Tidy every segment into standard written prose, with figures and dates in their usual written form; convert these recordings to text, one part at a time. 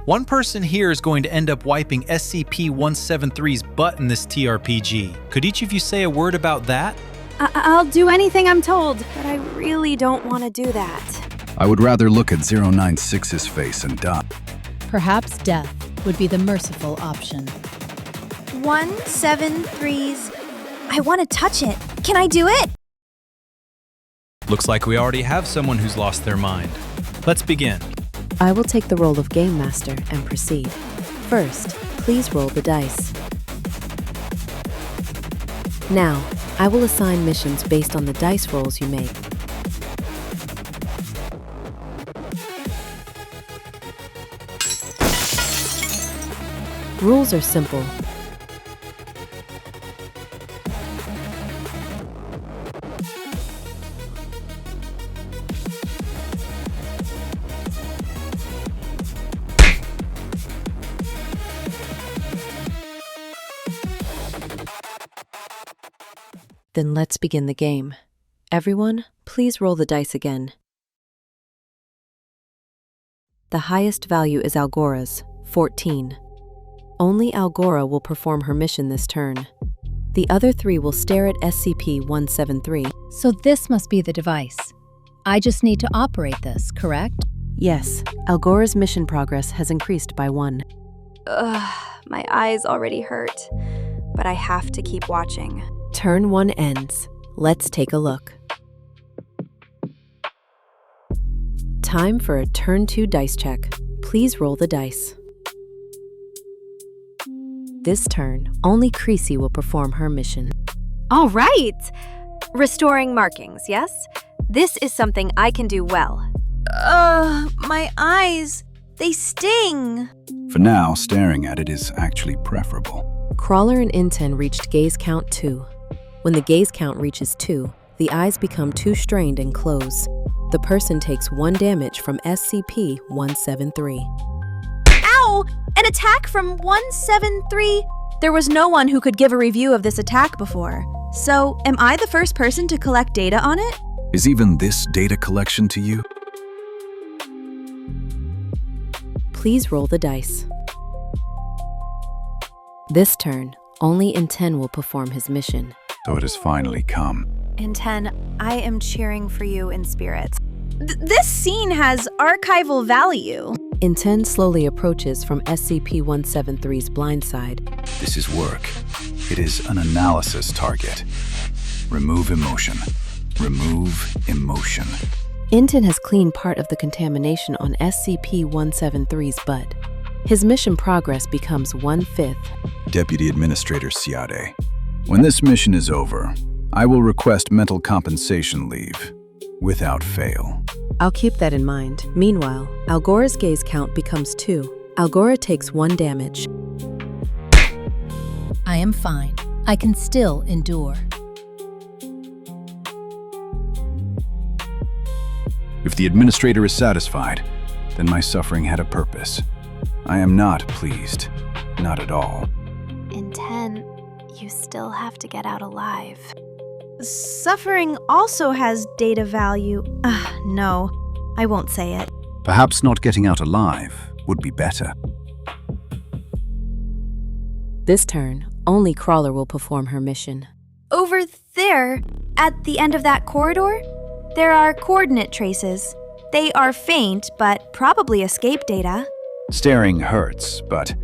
One person here is going to end up wiping SCP-173's butt in this TRPG. Could each of you say a word about that? I'll do anything I'm told, but I really don't want to do that. I would rather look at 096's face and die. Perhaps death would be the merciful option. 173's. I want to touch it. Can I do it? Looks like we already have someone who's lost their mind. Let's begin. I will take the role of Game Master and proceed. First, please roll the dice. Now, I will assign missions based on the dice rolls you make. Rules are simple. Then let's begin the game. Everyone, please roll the dice again. The highest value is Algora's, 14. Only Algora will perform her mission this turn. The other 3 will stare at SCP-173. So this must be the device. I just need to operate this, correct? Yes, Algora's mission progress has increased by 1. My eyes already hurt, but I have to keep watching. Turn 1 ends. Let's take a look. Time for a turn 2 dice check. Please roll the dice. This turn, only Creasy will perform her mission. All right! Restoring markings, yes? This is something I can do well. My eyes. They sting. For now, staring at it is actually preferable. Crawler and Inten reached gaze count 2. When the gaze count reaches 2, the eyes become too strained and close. The person takes 1 damage from SCP-173. Ow! An attack from 173? There was no one who could give a review of this attack before. So, am I the first person to collect data on it? Is even this data collection to you? Please roll the dice. This turn, only Inten will perform his mission. So it has finally come. Inten, I am cheering for you in spirit. This scene has archival value. Inten slowly approaches from SCP-173's blind side. This is work. It is an analysis target. Remove emotion. Remove emotion. Inten has cleaned part of the contamination on SCP-173's butt. His mission progress becomes 1/5. Deputy Administrator Siade. When this mission is over, I will request mental compensation leave, without fail. I'll keep that in mind. Meanwhile, Algora's gaze count becomes 2. Algora takes 1 damage. I am fine. I can still endure. If the Administrator is satisfied, then my suffering had a purpose. I am not pleased. Not at all. Inten, you still have to get out alive. Suffering also has data value. No, I won't say it. Perhaps not getting out alive would be better. This turn, only Crawler will perform her mission. Over there, at the end of that corridor, there are coordinate traces. They are faint, but probably escape data. Staring hurts, but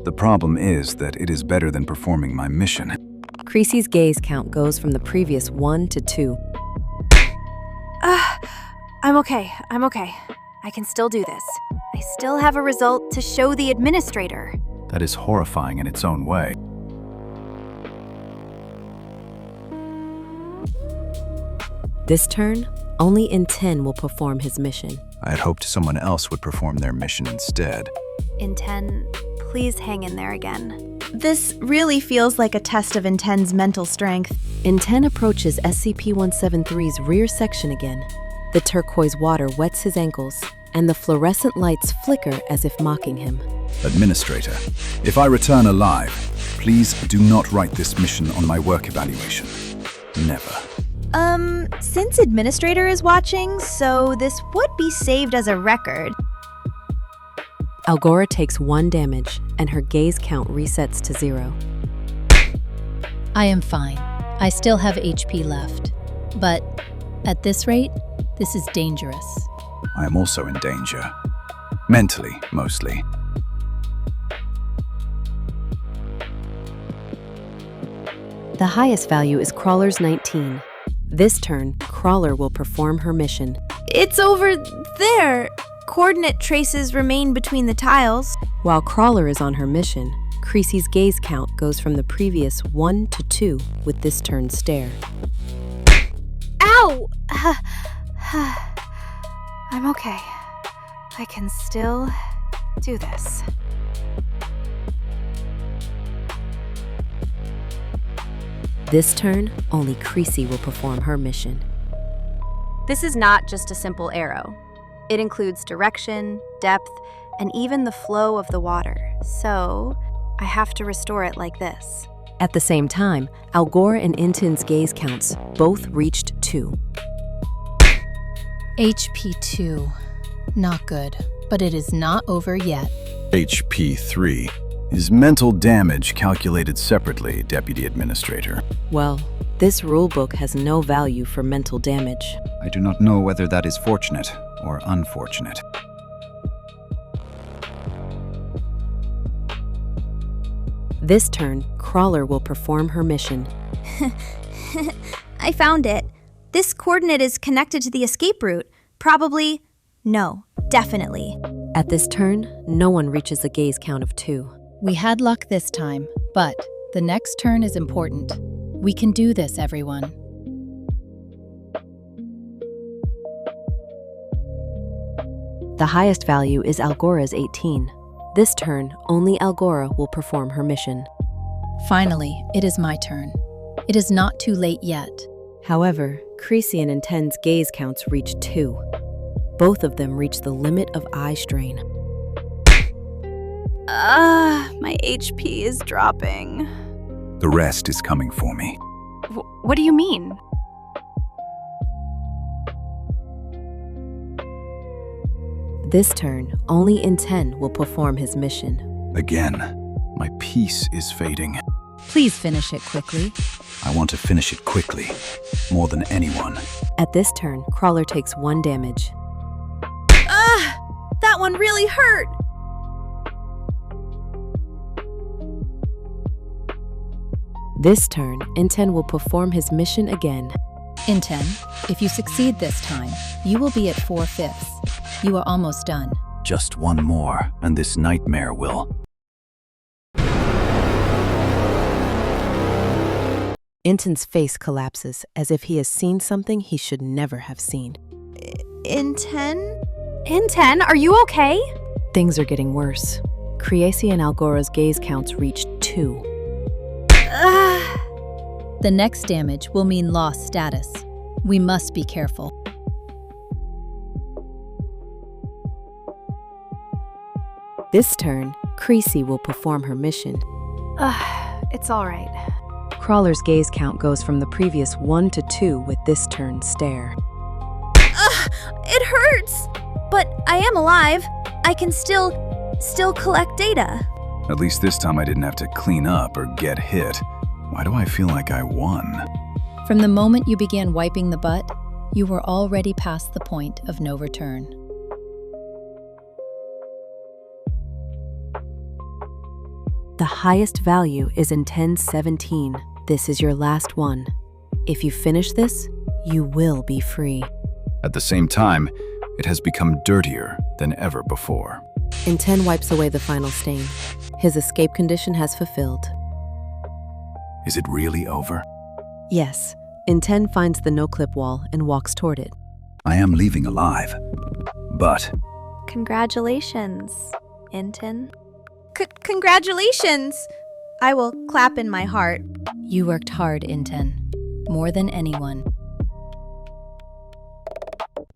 the problem is that it is better than performing my mission. Creasy's gaze count goes from the previous 1 to 2. I'm okay. I can still do this. I still have a result to show the Administrator. That is horrifying in its own way. This turn, only Inten will perform his mission. I had hoped someone else would perform their mission instead. Inten, please hang in there again. This really feels like a test of Inten's mental strength. Inten approaches SCP-173's rear section again. The turquoise water wets his ankles, and the fluorescent lights flicker as if mocking him. Administrator, if I return alive, please do not write this mission on my work evaluation. Never. Since Administrator is watching, so this would be saved as a record. Algora takes 1 damage, and her gaze count resets to 0. I am fine. I still have HP left. But at this rate, this is dangerous. I am also in danger. Mentally, mostly. The highest value is Crawler's 19. This turn, Crawler will perform her mission. It's over there. Coordinate traces remain between the tiles. While Crawler is on her mission, Creasy's gaze count goes from the previous 1 to 2 with this turn's stare. Ow! I'm okay. I can still do this. This turn, only Creasy will perform her mission. This is not just a simple arrow. It includes direction, depth, and even the flow of the water. So, I have to restore it like this. At the same time, Algora and Intin's gaze counts both reached 2. HP 2. Not good, but it is not over yet. HP 3. Is mental damage calculated separately, Deputy Administrator? Well, this rulebook has no value for mental damage. I do not know whether that is fortunate or unfortunate. This turn, Crawler will perform her mission. I found it. This coordinate is connected to the escape route. Probably. No, definitely. At this turn, no one reaches a gaze count of 2. We had luck this time, but the next turn is important. We can do this, everyone. The highest value is Algora's 18. This turn, only Algora will perform her mission. Finally, it is my turn. It is not too late yet. However, Creasy and Inten's gaze counts reach 2. Both of them reach the limit of eye strain. My HP is dropping. The rest is coming for me. What do you mean? This turn, only Inten will perform his mission. Again, my peace is fading. Please finish it quickly. I want to finish it quickly, more than anyone. At this turn, Crawler takes 1 damage. That one really hurt. This turn, Inten will perform his mission again. Inten, if you succeed this time, you will be at 4/5. You are almost done. Just one more, and this nightmare will. Inten's face collapses as if he has seen something he should never have seen. Inten? Inten, are you okay? Things are getting worse. Creasy and Algora's gaze counts reach 2. The next damage will mean lost status. We must be careful. This turn, Creasy will perform her mission. It's all right. Crawler's gaze count goes from the previous 1 to 2 with this turn's stare. It hurts! But I am alive. I can still collect data. At least this time I didn't have to clean up or get hit. Why do I feel like I won? From the moment you began wiping the butt, you were already past the point of no return. The highest value is in 1017. This is your last one. If you finish this, you will be free. At the same time, it has become dirtier than ever before. Inten wipes away the final stain. His escape condition has fulfilled. Is it really over? Yes. Inten finds the no-clip wall and walks toward it. I am leaving alive. But Congratulations, Inten. Congratulations! I will clap in my heart. You worked hard, Inten. More than anyone.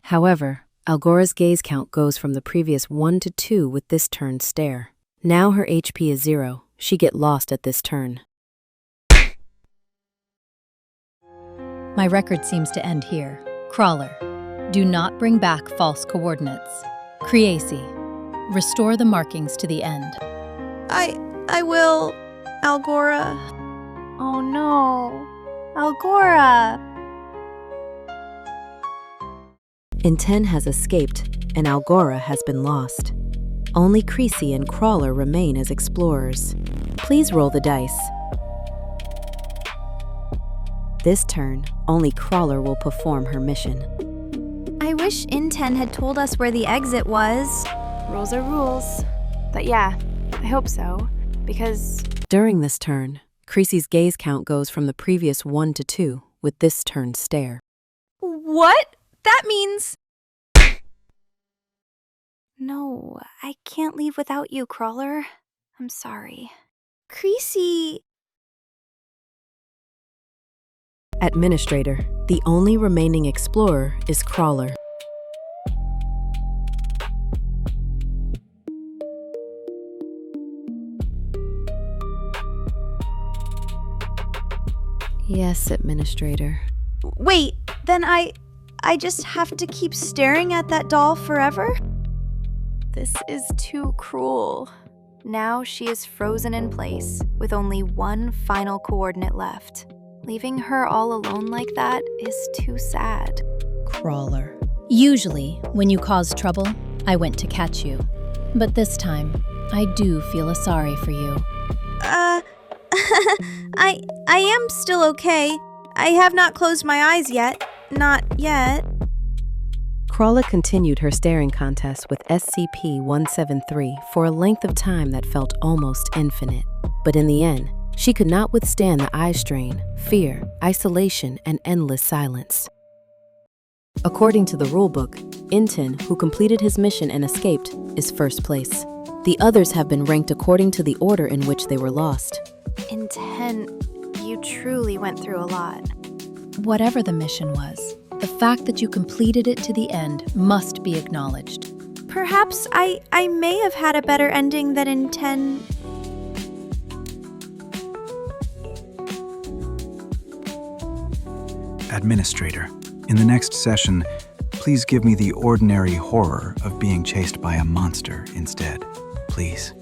However, Algora's gaze count goes from the previous 1 to 2 with this turn's stare. Now her HP is 0. She get lost at this turn. My record seems to end here. Crawler, do not bring back false coordinates. Creasy, Restore the markings to the end. I will, Algora. Oh no. Algora! Inten has escaped, and Algora has been lost. Only Creasy and Crawler remain as explorers. Please roll the dice. This turn, only Crawler will perform her mission. I wish Inten had told us where the exit was. Rules are rules. But yeah, I hope so. Because During this turn, Creasy's gaze count goes from the previous 1 to 2 with this turn's stare. What? That means... no, I can't leave without you, Crawler. I'm sorry. Creasy... Administrator, the only remaining explorer is Crawler. Yes, Administrator. Wait, then I just have to keep staring at that doll forever? This is too cruel. Now she is frozen in place, with only one final coordinate left. Leaving her all alone like that is too sad. Crawler. Usually, when you cause trouble, I went to catch you. But this time, I do feel sorry for you. I am still okay. I have not closed my eyes yet. Not yet. Crawler continued her staring contest with SCP-173 for a length of time that felt almost infinite. But in the end, she could not withstand the eye strain, fear, isolation, and endless silence. According to the rulebook, Inten, who completed his mission and escaped, is first place. The others have been ranked according to the order in which they were lost. Inten, you truly went through a lot. Whatever the mission was, the fact that you completed it to the end must be acknowledged. Perhaps I may have had a better ending than Inten. Administrator, in the next session, please give me the ordinary horror of being chased by a monster instead, please.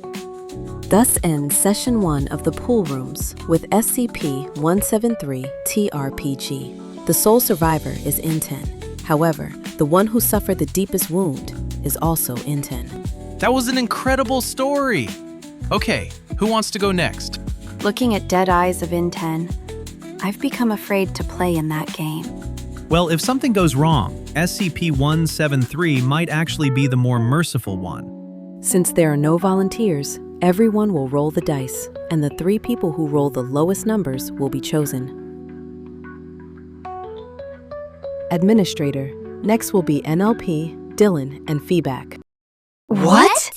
Thus ends Session 1 of the Poolrooms with SCP-173 trpg. The sole survivor is Inten. However, the one who suffered the deepest wound is also Inten. That was an incredible story. Okay, who wants to go next? Looking at dead eyes of Inten, I've become afraid to play in that game. Well, if something goes wrong, SCP-173 might actually be the more merciful one. Since there are no volunteers, everyone will roll the dice, and the 3 people who roll the lowest numbers will be chosen. Administrator, next will be NLP, Dylan, and Feedback. What?